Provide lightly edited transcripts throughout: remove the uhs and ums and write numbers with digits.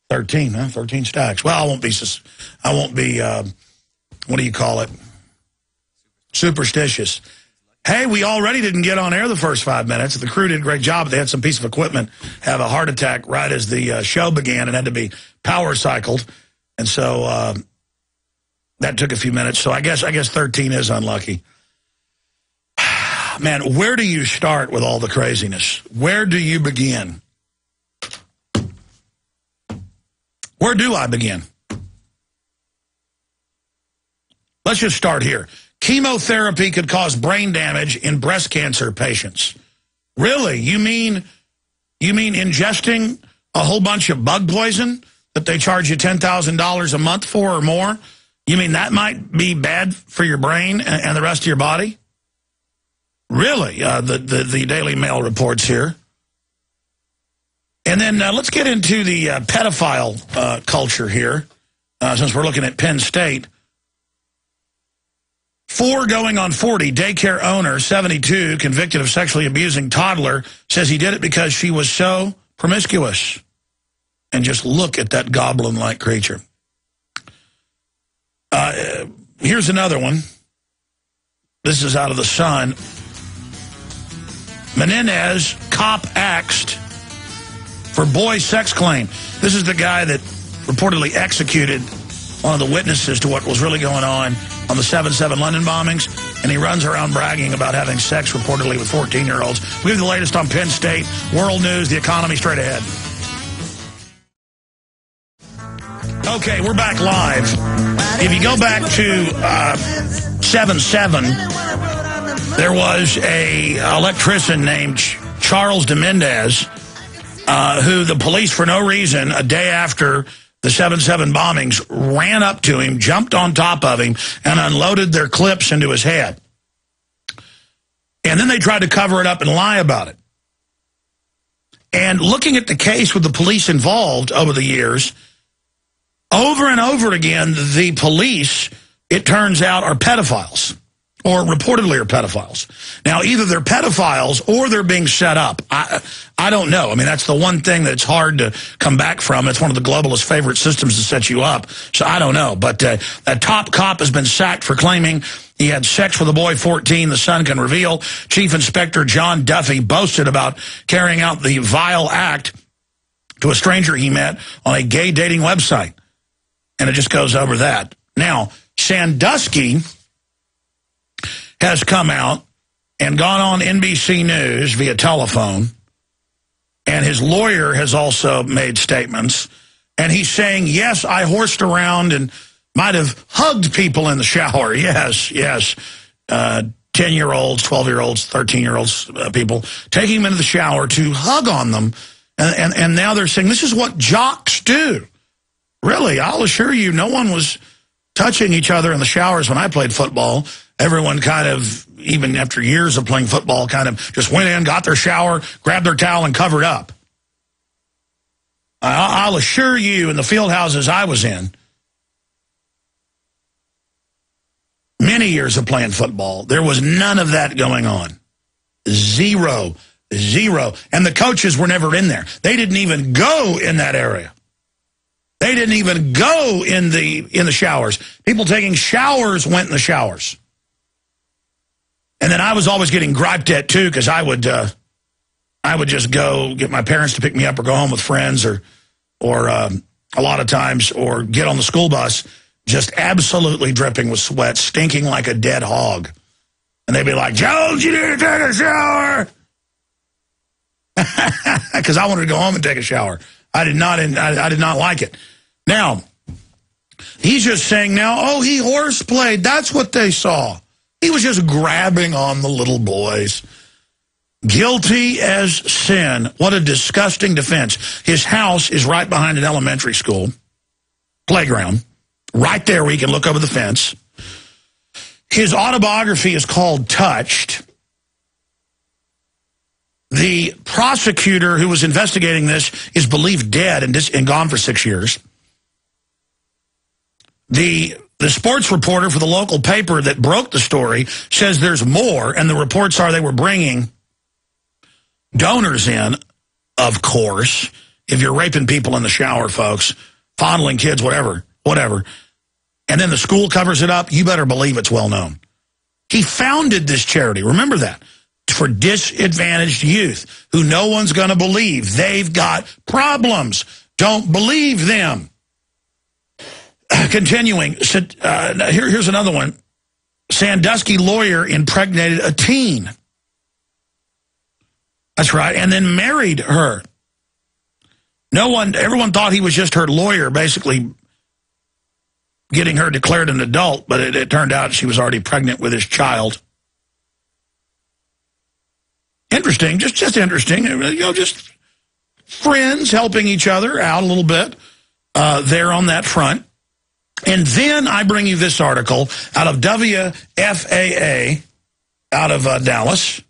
13, huh? 13 stacks. Well, I won't be, what do you call it? Superstitious. Hey, we already didn't get on air the first 5 minutes. The crew did a great job. They had some piece of equipment have a heart attack right as the show began and had to be power cycled. And so that took a few minutes. So I guess 13 is unlucky. Man, where do you start with all the craziness? Where do you begin? Where do I begin? Let's just start here. Chemotherapy could cause brain damage in breast cancer patients. Really? You mean ingesting a whole bunch of bug poison that they charge you $10,000 a month for or more? You mean that might be bad for your brain and the rest of your body? Really? The Daily Mail reports here. And then let's get into the pedophile culture here, since we're looking at Penn State. 4 going on 40, daycare owner, 72, convicted of sexually abusing toddler, says he did it because she was so promiscuous. And just look at that goblin-like creature. Here's another one. This is out of the Sun. Menendez, cop axed for boy sex claim. This is the guy that reportedly executed one of the witnesses to what was really going on the 7/7 London bombings, and he runs around bragging about having sex reportedly with 14-year-olds. We have the latest on Penn State, world news, the economy straight ahead. Okay, we're back live. If you go back to 7/7, there was a electrician named Charles de Mendez, who the police, for no reason, a day after the 7/7 bombings, ran up to him, jumped on top of him, and unloaded their clips into his head. And then they tried to cover it up and lie about it. And looking at the case with the police involved over the years, over and over again, the police, it turns out, are pedophiles, or reportedly are pedophiles. Now, either they're pedophiles or they're being set up. I don't know. I mean, that's the one thing that's hard to come back from. It's one of the globalists' favorite systems to set you up. So I don't know. But a top cop has been sacked for claiming he had sex with a boy 14, the Sun can reveal. Chief Inspector John Duffy boasted about carrying out the vile act to a stranger he met on a gay dating website. And it just goes over that. Now, Sandusky has come out and gone on NBC News via telephone, and his lawyer has also made statements, and he's saying, yes, I horsed around and might have hugged people in the shower. Yes. 10-year-olds, 12-year-olds, 13-year-olds, people, taking them into the shower to hug on them, and now they're saying this is what jocks do. Really, I'll assure you, no one was touching each other in the showers when I played football. Everyone kind of, even after years of playing football, kind of just went in, got their shower, grabbed their towel, and covered up. I'll assure you, in the field houses I was in, many years of playing football, there was none of that going on. Zero. And the coaches were never in there. They didn't even go in that area. They didn't even go in the showers. People taking showers went in the showers. And then I was always getting griped at, too, because I would just go get my parents to pick me up or go home with friends or a lot of times, or get on the school bus just absolutely dripping with sweat, stinking like a dead hog. And they'd be like, Jones, you need to take a shower. Because I wanted to go home and take a shower. I did not like it. Now, he's just saying now, oh, he horseplayed. That's what they saw. He was just grabbing on the little boys. Guilty as sin. What a disgusting defense. His house is right behind an elementary school playground. Right there where you can look over the fence. His autobiography is called Touched. The prosecutor who was investigating this is believed dead and gone for 6 years. The sports reporter for the local paper that broke the story says there's more, and the reports are they were bringing donors in, of course, if you're raping people in the shower, folks, fondling kids, whatever, and then the school covers it up, you better believe it's well known. He founded this charity, remember that, for disadvantaged youth who no one's going to believe. They've got problems. Don't believe them. Continuing, here's another one. Sandusky lawyer impregnated a teen. That's right, and then married her. Everyone thought he was just her lawyer, basically getting her declared an adult, but it turned out she was already pregnant with his child. Interesting, just interesting. Just friends helping each other out a little bit there on that front. And then I bring you this article out of WFAA out of Dallas.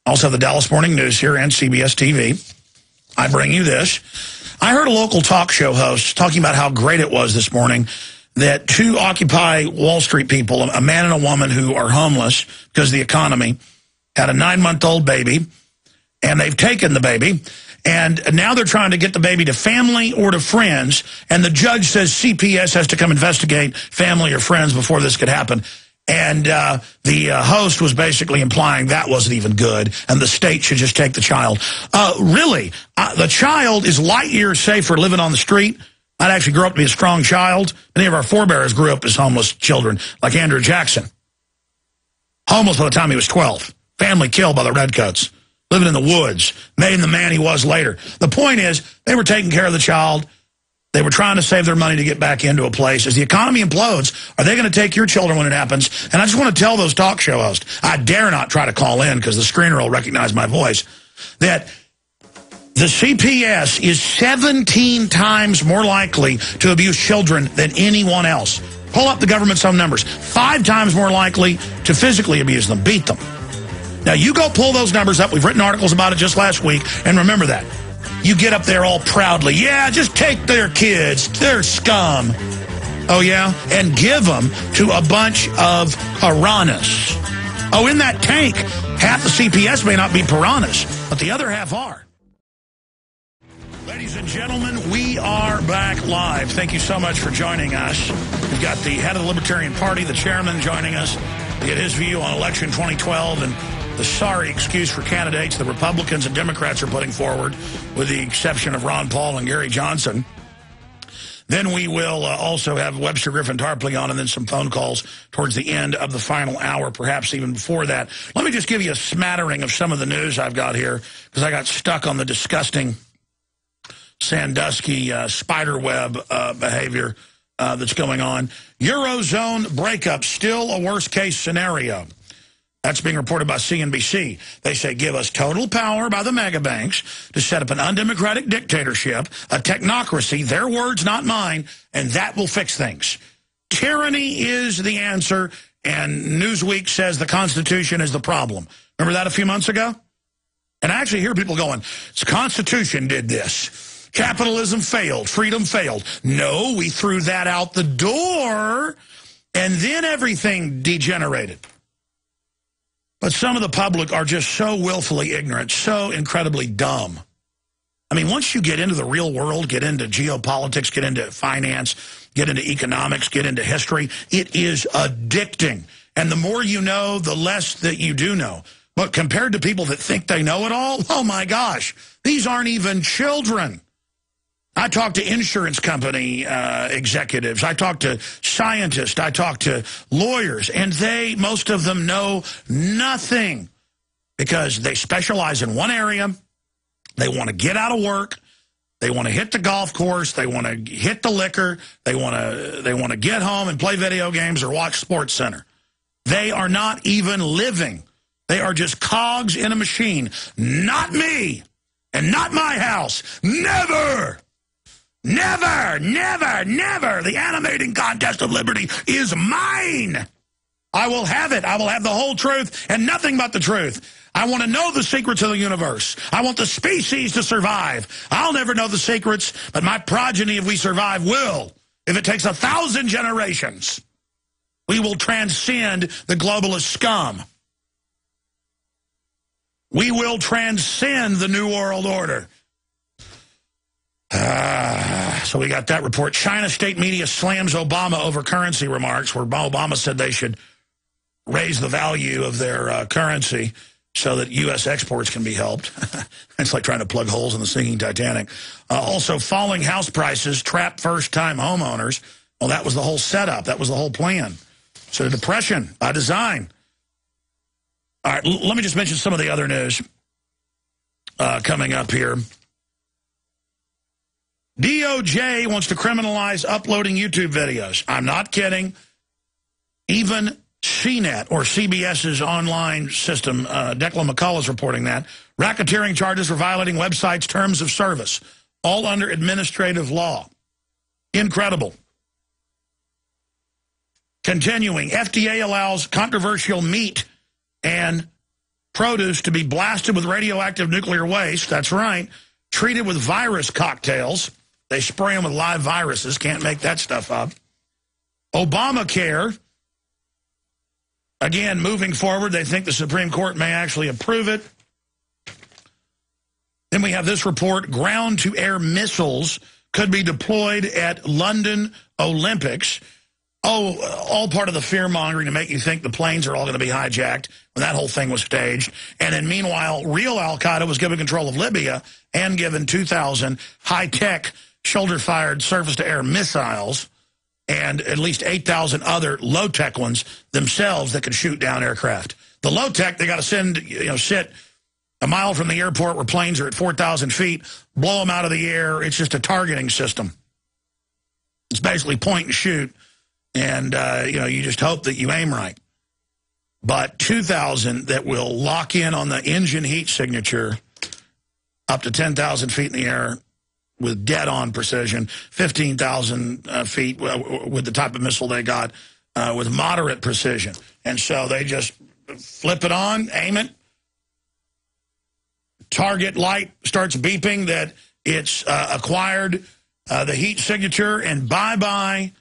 I also have the Dallas Morning News here and CBS TV. I bring you this. I heard a local talk show host talking about how great it was this morning that two Occupy Wall Street people, a man and a woman who are homeless because of the economy, had a 9-month-old baby, and they've taken the baby. And now they're trying to get the baby to family or to friends, and the judge says CPS has to come investigate family or friends before this could happen. And the host was basically implying that wasn't even good, and the state should just take the child. Really, the child is light years safer living on the street. I'd actually grew up to be a strong child. Many of our forebears grew up as homeless children, like Andrew Jackson. Homeless by the time he was 12. Family killed by the Redcoats. Living in the woods, made him the man he was later. The point is, they were taking care of the child. They were trying to save their money to get back into a place. As the economy implodes, are they going to take your children when it happens? And I just want to tell those talk show hosts, I dare not try to call in because the screener will recognize my voice, that the CPS is 17 times more likely to abuse children than anyone else. Pull up the government's own numbers. 5 times more likely to physically abuse them, beat them. Now, you go pull those numbers up. We've written articles about it just last week. And remember that. You get up there all proudly. Yeah, just take their kids. They're scum. Oh, yeah? And give them to a bunch of piranhas. Oh, in that tank, half the CPS may not be piranhas, but the other half are. Ladies and gentlemen, we are back live. Thank you so much for joining us. We've got the head of the Libertarian Party, the chairman, joining us to get his view on election 2012 and the sorry excuse for candidates the Republicans and Democrats are putting forward, with the exception of Ron Paul and Gary Johnson. Then we will also have Webster Griffin Tarpley on, and then some phone calls towards the end of the final hour, perhaps even before that. Let me just give you a smattering of some of the news I've got here, because I got stuck on the disgusting Sandusky spiderweb behavior that's going on. Eurozone breakup, still a worst-case scenario. That's being reported by CNBC. They say, give us total power by the mega banks to set up an undemocratic dictatorship, a technocracy, their words, not mine, and that will fix things. Tyranny is the answer, and Newsweek says the Constitution is the problem. Remember that a few months ago? And I actually hear people going, the Constitution did this. Capitalism failed. Freedom failed. No, we threw that out the door, and then everything degenerated. But some of the public are just so willfully ignorant, so incredibly dumb. I mean, once you get into the real world, get into geopolitics, get into finance, get into economics, get into history, it is addicting. And the more you know, the less that you do know. But compared to people that think they know it all, oh my gosh, these aren't even children. I talk to insurance company executives. I talk to scientists. I talk to lawyers. And most of them know nothing because they specialize in one area. They want to get out of work. They want to hit the golf course. They want to hit the liquor. They want to get home and play video games or watch Sports Center. They are not even living. They are just cogs in a machine. Not me and not my house. Never. Never, never, never. The animating contest of liberty is mine. I will have it. I will have the whole truth and nothing but the truth. I want to know the secrets of the universe. I want the species to survive. I'll never know the secrets, but my progeny, if we survive, will. If it takes 1,000 generations, we will transcend the globalist scum. We will transcend the New World Order. So we got that report. China state media slams Obama over currency remarks, where Obama said they should raise the value of their currency so that U.S. exports can be helped. It's like trying to plug holes in the sinking Titanic. Also, falling house prices trap first-time homeowners. Well, that was the whole setup. That was the whole plan. So depression by design. All right, let me just mention some of the other news coming up here. DOJ wants to criminalize uploading YouTube videos. I'm not kidding. Even CNET, or CBS's online system, Declan McCullough is reporting that. Racketeering charges for violating websites' terms of service, all under administrative law. Incredible. Continuing, FDA allows controversial meat and produce to be blasted with radioactive nuclear waste. That's right. Treated with virus cocktails. They spray them with live viruses. Can't make that stuff up. Obamacare. Again, moving forward, they think the Supreme Court may actually approve it. Then we have this report. Ground-to-air missiles could be deployed at London Olympics. Oh, all part of the fear-mongering to make you think the planes are all going to be hijacked when that whole thing was staged. And then meanwhile, real al-Qaeda was given control of Libya and given 2,000 high-tech shoulder-fired surface-to-air missiles and at least 8,000 other low-tech ones themselves that could shoot down aircraft. The low-tech, they got to send, sit a mile from the airport where planes are at 4,000 feet, blow them out of the air. It's just a targeting system. It's basically point and shoot, and, you just hope that you aim right. But 2,000 that will lock in on the engine heat signature up to 10,000 feet in the air with dead-on precision, 15,000 feet with the type of missile they got with moderate precision. And so they just flip it on, aim it, target light starts beeping that it's acquired the heat signature, and bye-bye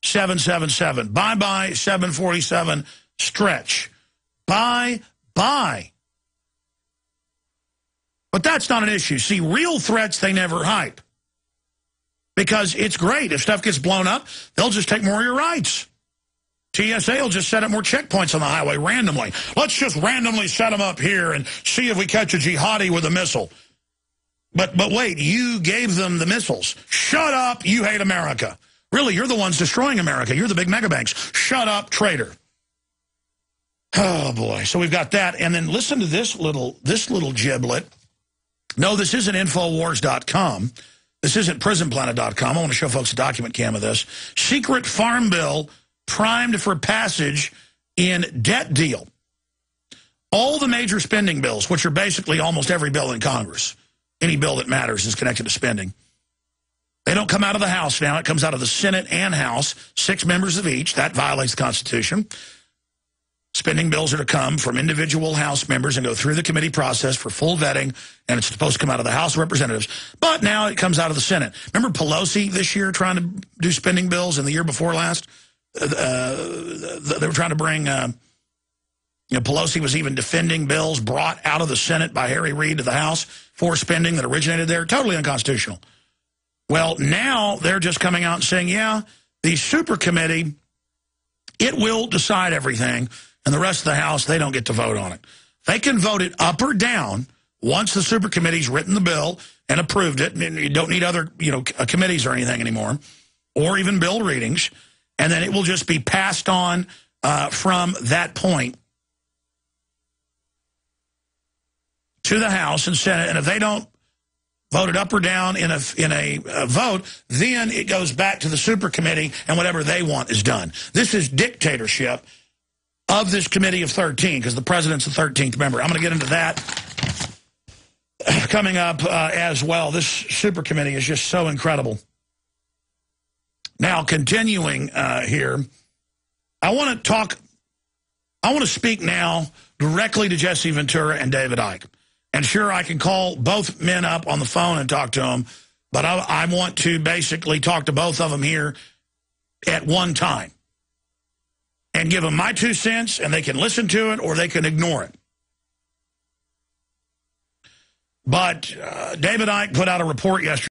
777, bye-bye 747 stretch, bye-bye. But that's not an issue. See, real threats, they never hype. Because it's great. If stuff gets blown up, they'll just take more of your rights. TSA will just set up more checkpoints on the highway randomly. Let's just randomly set them up here and see if we catch a jihadi with a missile. But wait, you gave them the missiles. Shut up, you hate America. Really, you're the ones destroying America. You're the big mega banks. Shut up, traitor. Oh, boy. So we've got that. And then listen to this little giblet. No, this isn't Infowars.com. This isn't PrisonPlanet.com. I want to show folks a document cam of this. Secret farm bill primed for passage in debt deal. All the major spending bills, which are basically almost every bill in Congress, any bill that matters is connected to spending. They don't come out of the House now. It comes out of the Senate and House, 6 members of each. That violates the Constitution. Spending bills are to come from individual House members and go through the committee process for full vetting, and it's supposed to come out of the House of Representatives. But now it comes out of the Senate. Remember Pelosi this year trying to do spending bills, and the year before last? They were trying to bring, Pelosi was even defending bills brought out of the Senate by Harry Reid to the House for spending that originated there. Totally unconstitutional. Well, now they're just coming out and saying, yeah, the super committee, it will decide everything. And the rest of the House, they don't get to vote on it. They can vote it up or down once the super committee's written the bill and approved it. And you don't need other, committees or anything anymore, or even bill readings. And then it will just be passed on from that point to the House and Senate. And if they don't vote it up or down in a vote, then it goes back to the super committee, and whatever they want is done. This is dictatorship of this committee of 13, because the president's the 13th member. I'm going to get into that coming up as well. This super committee is just so incredible. Now, continuing here, I want to speak now directly to Jesse Ventura and David Icke. And sure, I can call both men up on the phone and talk to them, but I want to basically talk to both of them here at one time and give them my 2 cents, and they can listen to it or they can ignore it. But David Icke put out a report yesterday.